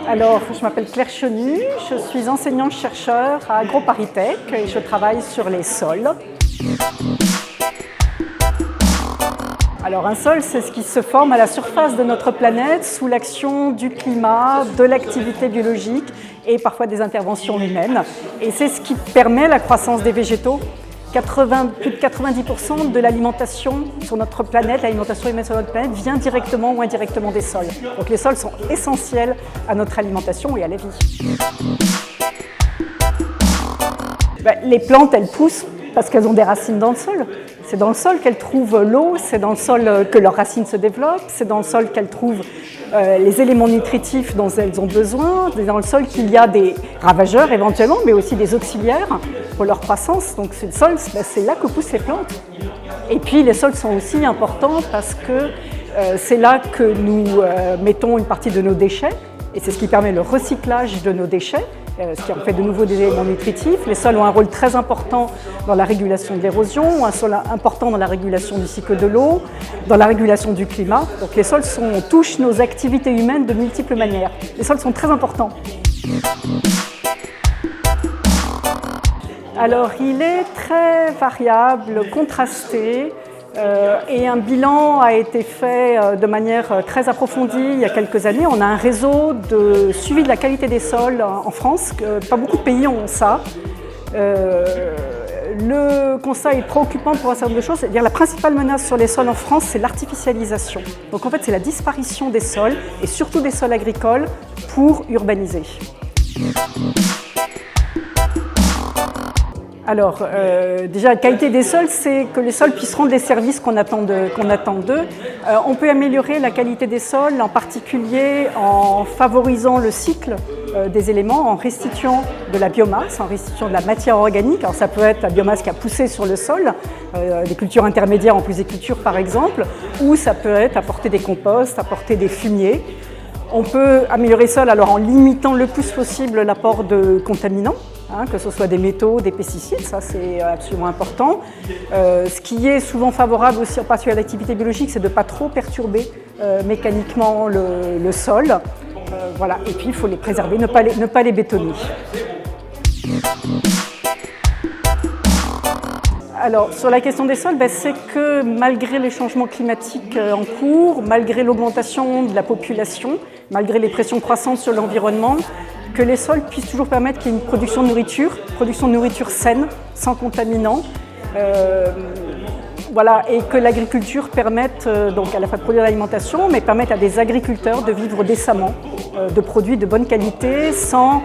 Alors, je m'appelle Claire Chenu, je suis enseignante-chercheur à AgroParisTech et je travaille sur les sols. Alors, un sol, c'est ce qui se forme à la surface de notre planète sous l'action du climat, de l'activité biologique et parfois des interventions humaines. Et c'est ce qui permet la croissance des végétaux. Plus de 90% de l'alimentation sur notre planète, l'alimentation humaine sur notre planète, vient directement ou indirectement des sols. Donc les sols sont essentiels à notre alimentation et à la vie. Les plantes, elles poussent parce qu'elles ont des racines dans le sol. C'est dans le sol qu'elles trouvent l'eau, c'est dans le sol que leurs racines se développent, c'est dans le sol qu'elles trouvent les éléments nutritifs dont elles ont besoin, c'est dans le sol qu'il y a des ravageurs éventuellement, mais aussi des auxiliaires pour leur croissance. Donc c'est le sol, c'est là que poussent les plantes. Et puis les sols sont aussi importants parce que c'est là que nous mettons une partie de nos déchets, et c'est ce qui permet le recyclage de nos déchets, ce qui en fait de nouveau des éléments nutritifs. Les sols ont un rôle très important dans la régulation de l'érosion, un sol important dans la régulation du cycle de l'eau, dans la régulation du climat. Donc les sols touchent nos activités humaines de multiples manières. Les sols sont très importants. Alors il est très variable, contrasté. Et un bilan a été fait de manière très approfondie il y a quelques années. On a un réseau de suivi de la qualité des sols en France, pas beaucoup de pays ont ça. Le constat est préoccupant pour un certain nombre de choses, c'est-à-dire la principale menace sur les sols en France, c'est l'artificialisation. Donc en fait, c'est la disparition des sols, et surtout des sols agricoles, pour urbaniser. Alors, déjà, la qualité des sols, c'est que les sols puissent rendre les services qu'on attend d'eux. On peut améliorer la qualité des sols, en particulier en favorisant le cycle des éléments, en restituant de la biomasse, en restituant de la matière organique. Alors, ça peut être la biomasse qui a poussé sur le sol, des cultures intermédiaires en plus des cultures par exemple, ou ça peut être apporter des composts, apporter des fumiers. On peut améliorer le sol alors en limitant le plus possible l'apport de contaminants, que ce soit des métaux, des pesticides, ça c'est absolument important. Ce qui est souvent favorable aussi, en particulier à l'activité biologique, c'est de ne pas trop perturber mécaniquement le sol. Voilà. Et puis il faut les préserver, ne pas les bétonner. Alors, sur la question des sols, c'est que malgré les changements climatiques en cours, malgré l'augmentation de la population, malgré les pressions croissantes sur l'environnement, que les sols puissent toujours permettre qu'il y ait une production de nourriture saine, sans contaminants, voilà, et que l'agriculture permette donc à la fois de produire de l'alimentation, mais permette à des agriculteurs de vivre décemment, de produits de bonne qualité, sans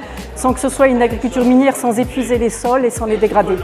que ce soit une agriculture minière, sans épuiser les sols et sans les dégrader.